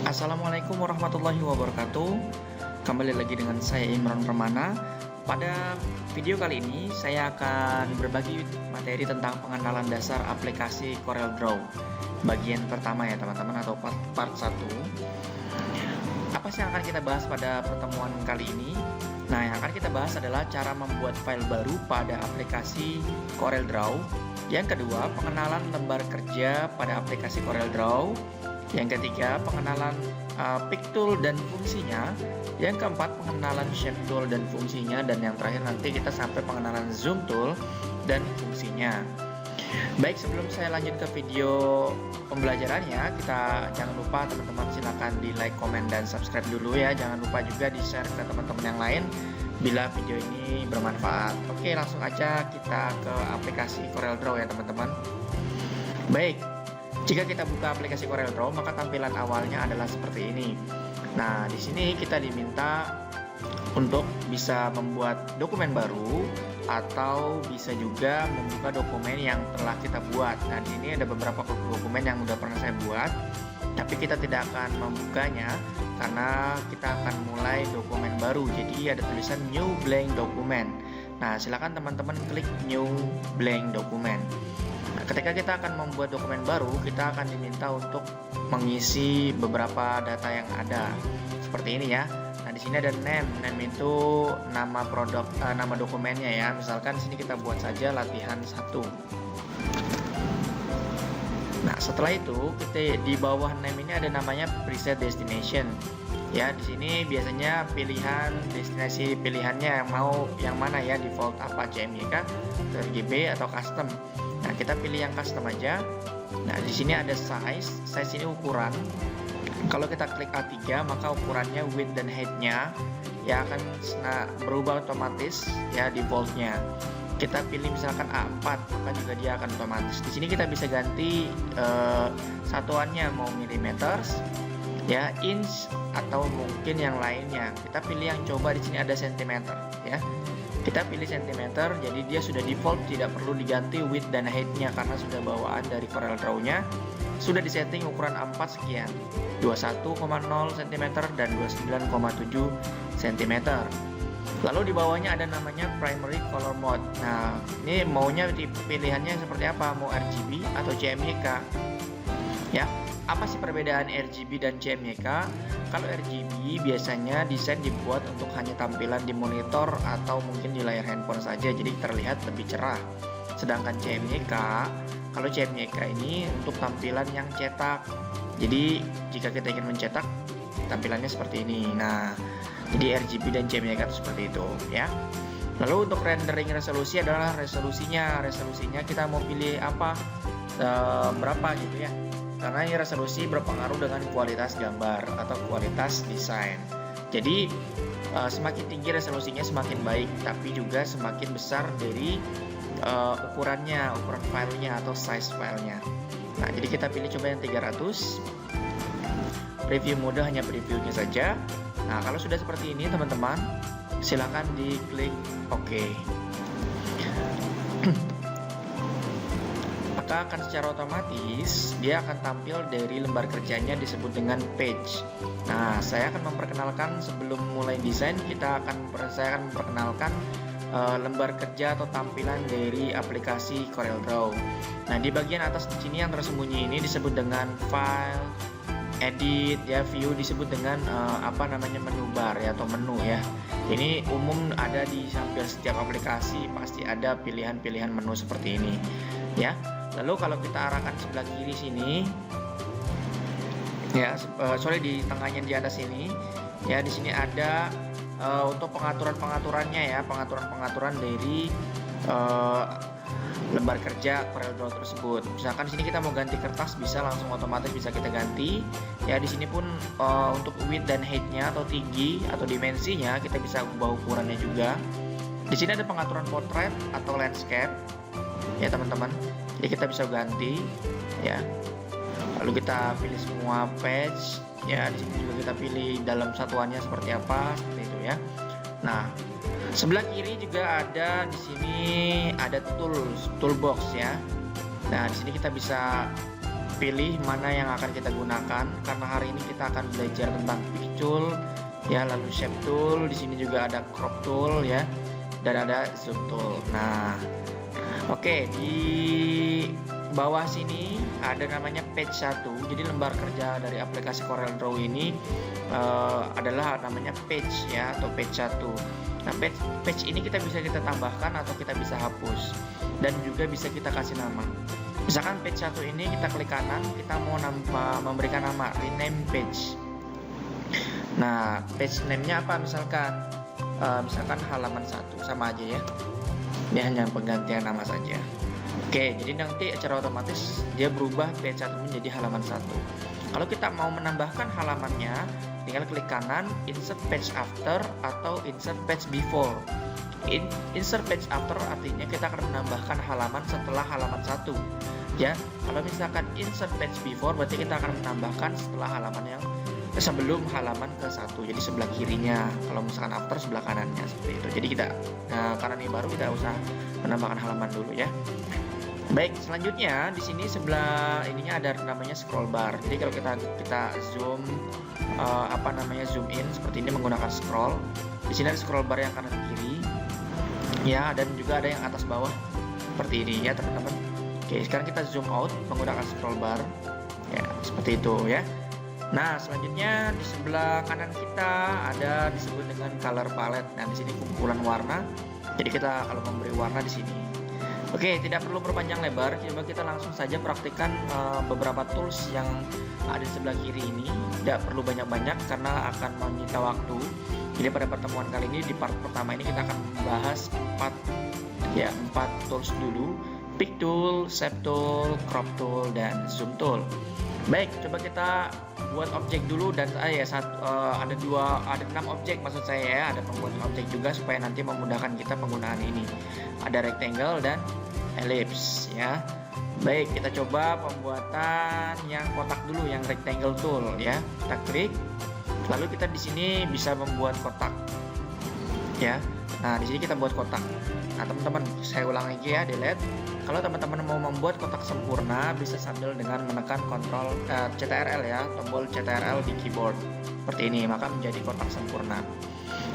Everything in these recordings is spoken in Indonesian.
Assalamualaikum warahmatullahi wabarakatuh. Kembali lagi dengan saya Imran Permana. Pada video kali ini saya akan berbagi materi tentang pengenalan dasar aplikasi CorelDRAW. Bagian pertama ya teman-teman, atau part 1. Apa sih yang akan kita bahas pada pertemuan kali ini? Nah, yang akan kita bahas adalah cara membuat file baru pada aplikasi CorelDRAW. Yang kedua, pengenalan lembar kerja pada aplikasi CorelDRAW. Yang ketiga, pengenalan pick tool dan fungsinya. Yang keempat, pengenalan shape tool dan fungsinya. Dan yang terakhir nanti kita sampai pengenalan zoom tool dan fungsinya. Baik, sebelum saya lanjut ke video pembelajarannya, kita jangan lupa teman-teman silakan di like, komen, dan subscribe dulu ya. Jangan lupa juga di share ke teman-teman yang lain bila video ini bermanfaat. Oke, langsung aja kita ke aplikasi CorelDRAW ya teman-teman. Baik, jika kita buka aplikasi CorelDRAW, maka tampilan awalnya adalah seperti ini. Nah, di sini kita diminta untuk bisa membuat dokumen baru atau bisa juga membuka dokumen yang telah kita buat. Nah, di sini ada beberapa dokumen yang sudah pernah saya buat, tapi kita tidak akan membukanya karena kita akan mulai dokumen baru. Jadi ada tulisan New Blank Document. Nah, silakan teman-teman klik New Blank Document. Nah, ketika kita akan membuat dokumen baru, kita akan diminta untuk mengisi beberapa data yang ada. Seperti ini ya. Nah, di sini ada name. Name itu nama produk, nama dokumennya ya. Misalkan di sini kita buat saja latihan 1. Nah, setelah itu kita di bawah name ini ada namanya preset destination. Ya, di sini biasanya pilihan destinasi pilihannya yang mana ya, default apa, CMYK, RGB atau custom. Nah, kita pilih yang custom aja. Nah, di sini ada size ini ukuran. Kalau kita klik A3, maka ukurannya width dan height-nya ya akan berubah otomatis ya defaultnya. Kita pilih misalkan A4, maka juga dia akan otomatis. Di sini kita bisa ganti satuannya, mau millimeters ya, inch, atau mungkin yang lainnya. Kita pilih yang coba di sini ada centimeter ya. Kita pilih centimeter, jadi dia sudah default, tidak perlu diganti width dan height-nya karena sudah bawaan dari CorelDRAW-nya. Sudah disetting ukuran A4 sekian, 21,0 cm dan 29,7 cm. Lalu di bawahnya ada namanya primary color mode. Nah, ini maunya pilihannya seperti apa? Mau RGB atau CMYK? Ya, apa sih perbedaan RGB dan CMYK? Kalau RGB biasanya desain dibuat untuk hanya tampilan di monitor atau mungkin di layar handphone saja, jadi terlihat lebih cerah. Sedangkan CMYK, kalau CMYK ini untuk tampilan yang cetak. Jadi jika kita ingin mencetak, tampilannya seperti ini. Nah, jadi RGB dan CMYK itu seperti itu ya. Lalu untuk rendering resolusi adalah resolusinya. Resolusinya kita mau pilih apa, berapa gitu ya. Karena ini resolusi berpengaruh dengan kualitas gambar atau kualitas desain. Jadi semakin tinggi resolusinya semakin baik, tapi juga semakin besar dari ukurannya, ukuran filenya atau size filenya. Nah, jadi kita pilih coba yang 300. Preview mode hanya previewnya saja. Nah, kalau sudah seperti ini teman-teman, silakan diklik OK. Maka akan secara otomatis dia akan tampil dari lembar kerjanya disebut dengan page. Nah, saya akan memperkenalkan sebelum mulai desain, saya akan memperkenalkan lembar kerja atau tampilan dari aplikasi CorelDRAW. Nah, di bagian atas di sini yang tersembunyi ini disebut dengan file, edit ya, view disebut dengan menu bar ya, atau menu ya. Ini umum ada di hampir setiap aplikasi, pasti ada pilihan-pilihan menu seperti ini ya. Lalu kalau kita arahkan sebelah kiri sini ya, di tengahnya di atas sini ya, di sini ada untuk pengaturan-pengaturannya ya, pengaturan-pengaturan dari lembar kerja CorelDRAW tersebut. Misalkan di sini kita mau ganti kertas, bisa langsung otomatis bisa kita ganti. Ya, di sini pun untuk width dan height-nya atau tinggi atau dimensinya kita bisa ubah ukurannya juga. Di sini ada pengaturan portrait atau landscape ya teman-teman. Jadi kita bisa ganti ya. Lalu kita pilih semua page ya. Di sini juga kita pilih dalam satuannya seperti apa, seperti itu ya. Nah, sebelah kiri juga ada, di sini ada toolbox ya. Nah, di sini kita bisa pilih mana yang akan kita gunakan, karena hari ini kita akan belajar tentang pick tool ya, lalu shape tool, di sini juga ada crop tool ya, dan ada zoom tool. Nah, oke, di bawah sini ada namanya page 1. Jadi lembar kerja dari aplikasi CorelDRAW ini adalah namanya page ya, atau page 1. Nah, page ini kita tambahkan atau kita bisa hapus, dan juga bisa kita kasih nama. Misalkan page 1 ini kita klik kanan, kita mau memberikan nama rename page. Nah, page name-nya apa misalkan? Misalkan halaman 1, sama aja ya. Ini hanya penggantian nama saja. Oke, jadi nanti secara otomatis dia berubah page 1 menjadi halaman 1. Kalau kita mau menambahkan halamannya, tinggal klik kanan, insert page after atau insert page before. Insert page after artinya kita akan menambahkan halaman setelah halaman 1 ya. Kalau misalkan insert page before berarti kita akan menambahkan setelah halaman yang sebelum halaman ke 1, jadi sebelah kirinya. Kalau misalkan after sebelah kanannya, seperti itu. Jadi kita karena ini baru, kita usah menambahkan halaman dulu ya. Baik, selanjutnya di sini sebelah ininya ada namanya scroll bar. Jadi kalau kita zoom zoom in seperti ini menggunakan scroll. Di sini ada scroll bar yang kanan kiri ya, dan juga ada yang atas bawah seperti ini ya teman-teman. Oke, sekarang kita zoom out menggunakan scroll bar ya, seperti itu ya. Nah, selanjutnya di sebelah kanan kita ada disebut dengan color palette. Nah, di sini kumpulan warna. Jadi kita kalau memberi warna di sini. Oke, tidak perlu berpanjang lebar. Coba kita langsung saja praktikkan beberapa tools yang ada di sebelah kiri ini. Tidak perlu banyak-banyak karena akan menyita waktu. Jadi pada pertemuan kali ini, di part pertama ini kita akan membahas 4 tools dulu. Pick tool, shape tool, crop tool, dan zoom tool. Baik, coba kita buat objek dulu, dan ada 6 objek maksud saya ya. Ada pembuatan objek juga supaya nanti memudahkan kita penggunaan ini. Ada rectangle dan ellipse ya. Baik, kita coba pembuatan yang kotak dulu, yang rectangle tool ya. Kita klik, lalu kita di sini bisa membuat kotak ya. Nah, di sini kita buat kotak. Nah, teman-teman, saya ulang lagi ya, delete. Kalau teman-teman mau membuat kotak sempurna, bisa sambil dengan menekan kontrol CTRL ya, tombol CTRL di keyboard seperti ini, maka menjadi kotak sempurna.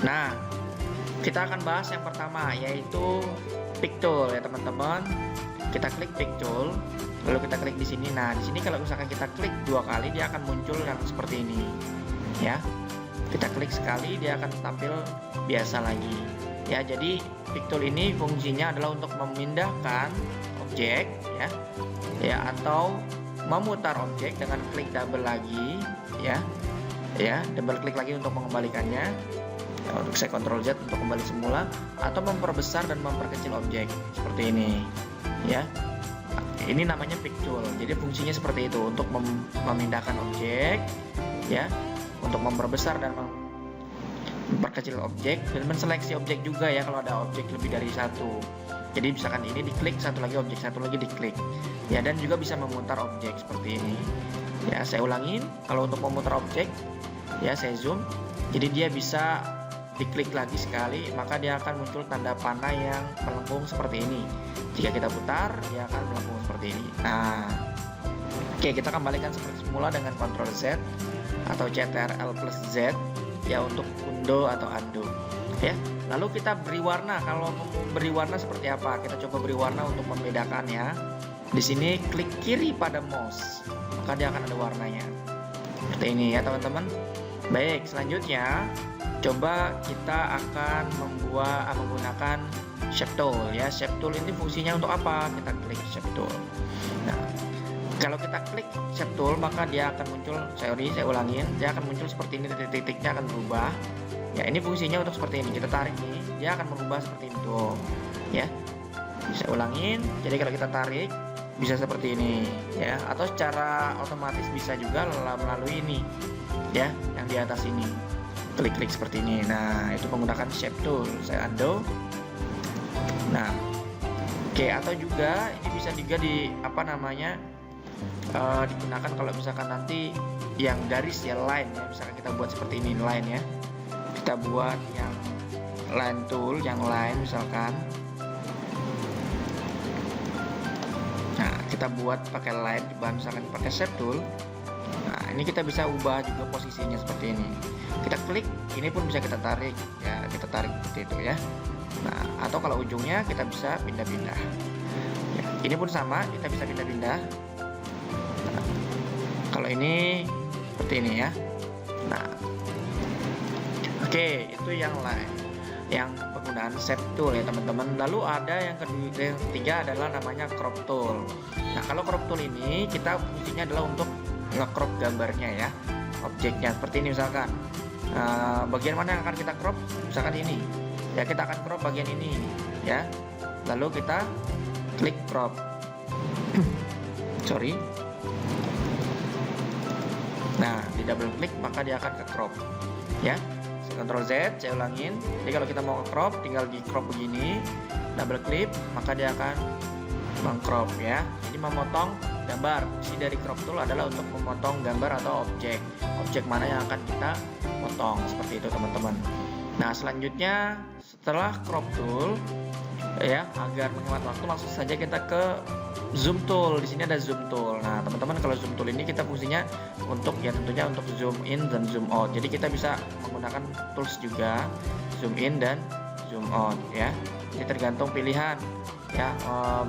Nah, kita akan bahas yang pertama, yaitu pick tool ya teman-teman. Kita klik pick tool, lalu kita klik di sini. Nah, di sini kalau misalkan kita klik 2 kali, dia akan muncul yang seperti ini ya. Kita klik sekali, dia akan tampil biasa lagi ya. Jadi pick tool ini fungsinya adalah untuk memindahkan objek ya, atau memutar objek dengan klik double lagi ya, double klik lagi untuk mengembalikannya ya, untuk saya Ctrl Z untuk kembali semula, atau memperbesar dan memperkecil objek seperti ini ya. Ini namanya pick tool. Jadi fungsinya seperti itu, untuk memindahkan objek ya, untuk memperbesar dan memperkecil objek, dan menseleksi objek juga ya kalau ada objek lebih dari satu. Jadi misalkan ini diklik, satu lagi objek, satu lagi diklik ya, dan juga bisa memutar objek seperti ini ya. Saya ulangin, kalau untuk memutar objek ya, saya zoom, jadi dia bisa diklik lagi sekali, maka dia akan muncul tanda panah yang melengkung seperti ini. Jika kita putar, dia akan melengkung seperti ini. Nah, oke, kita kembalikan seperti semula dengan Ctrl Z atau CTRL plus Z ya, untuk undo atau undo ya. Lalu kita beri warna. Kalau mau beri warna seperti apa? Kita coba beri warna untuk membedakan ya. Di sini klik kiri pada mouse, maka dia akan ada warnanya seperti ini ya teman-teman. Baik, selanjutnya coba kita akan menggunakan shape tool ya. Shape tool ini fungsinya untuk apa? Kita klik shape tool. Nah, kalau kita klik shape tool, maka dia akan muncul, saya ulangin, dia akan muncul seperti ini, titik-titiknya akan berubah ya. Ini fungsinya untuk seperti ini. Kita tarik nih, dia akan berubah seperti itu ya. Saya ulangin, jadi kalau kita tarik bisa seperti ini ya, atau secara otomatis bisa juga melalui ini ya, yang di atas ini, klik-klik seperti ini. Nah, itu menggunakan shape tool. Saya undo. Nah, oke, atau juga ini bisa juga digunakan kalau misalkan nanti yang garis ya, line ya. Misalkan kita buat seperti ini, line ya, kita buat yang line tool, yang line misalkan. Nah, kita kita buat pakai line, misalkan pakai shape tool. Nah, ini kita bisa ubah juga posisinya seperti ini. Kita klik, ini pun bisa kita tarik ya, kita tarik seperti itu ya. Nah, atau kalau ujungnya kita bisa pindah-pindah. Ya, ini pun sama, kita bisa pindah-pindah. Nah, kalau ini seperti ini ya. Nah, oke, itu yang lain, yang penggunaan shape tool ya teman-teman. Lalu ada yang ketiga adalah namanya crop tool. Nah, kalau crop tool ini kita fungsinya adalah untuk nge-crop gambarnya ya, objeknya seperti ini misalkan. Bagian mana yang akan kita crop? Misalkan ini ya, kita akan crop bagian ini ya, lalu kita klik crop. Sorry. Nah, di double klik maka dia akan ke crop ya. Ctrl Z, saya ulangin. Jadi kalau kita mau ke crop, tinggal di crop begini, double klik maka dia akan mengcrop ya. Jadi memotong gambar. Fungsi dari crop tool adalah untuk memotong gambar atau objek mana yang akan kita potong, seperti itu teman-teman. Nah, selanjutnya setelah crop tool ya, agar menghemat waktu langsung saja kita ke zoom tool. Di sini ada zoom tool. Nah, teman-teman, kalau zoom tool ini kita fungsinya untuk ya tentunya untuk zoom in dan zoom out. Jadi kita bisa menggunakan tools juga, zoom in dan zoom out ya. Ini tergantung pilihan ya.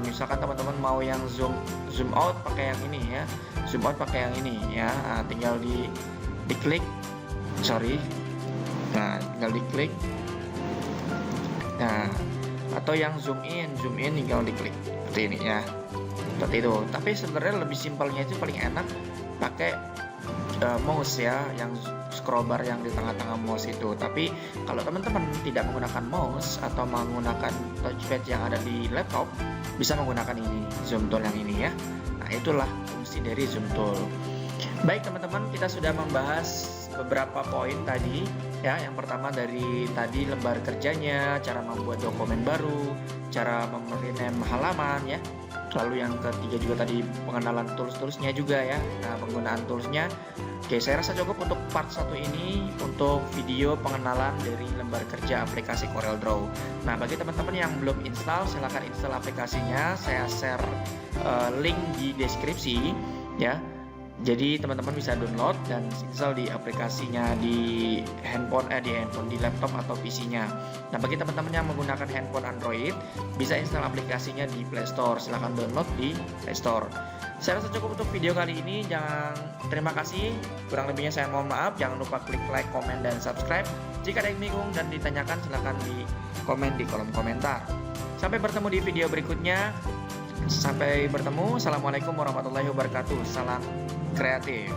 Misalkan teman-teman mau yang zoom out pakai yang ini ya, zoom out pakai yang ini ya. Nah, tinggal diklik, nah tinggal diklik. Nah, atau yang zoom in tinggal diklik seperti ini ya, seperti itu. Tapi sebenarnya lebih simpelnya itu paling enak pakai mouse ya, yang scroll bar yang di tengah-tengah mouse itu. Tapi kalau teman-teman tidak menggunakan mouse atau menggunakan touchpad yang ada di laptop, bisa menggunakan ini, zoom tool yang ini ya. Nah, itulah fungsi dari zoom tool. Baik teman-teman, kita sudah membahas beberapa poin tadi ya. Yang pertama dari tadi lembar kerjanya, cara membuat dokumen baru, cara rename halaman ya. Lalu yang ketiga juga tadi pengenalan tools-toolsnya juga ya. Nah, penggunaan toolsnya. Oke, saya rasa cukup untuk part 1 ini untuk video pengenalan dari lembar kerja aplikasi CorelDRAW. Nah, bagi teman-teman yang belum install, silahkan install aplikasinya. Saya share link di deskripsi ya. Jadi teman-teman bisa download dan install di aplikasinya di di laptop atau PC-nya. Nah, bagi teman-teman yang menggunakan handphone Android, bisa install aplikasinya di Play Store. Silahkan download di Play Store. Saya rasa cukup untuk video kali ini. Terima kasih. Kurang lebihnya saya mohon maaf. Jangan lupa klik like, komen, dan subscribe. Jika ada yang bingung dan ditanyakan, silahkan di komen di kolom komentar. Sampai bertemu di video berikutnya. Sampai bertemu. Assalamualaikum warahmatullahi wabarakatuh. Salam kreatif.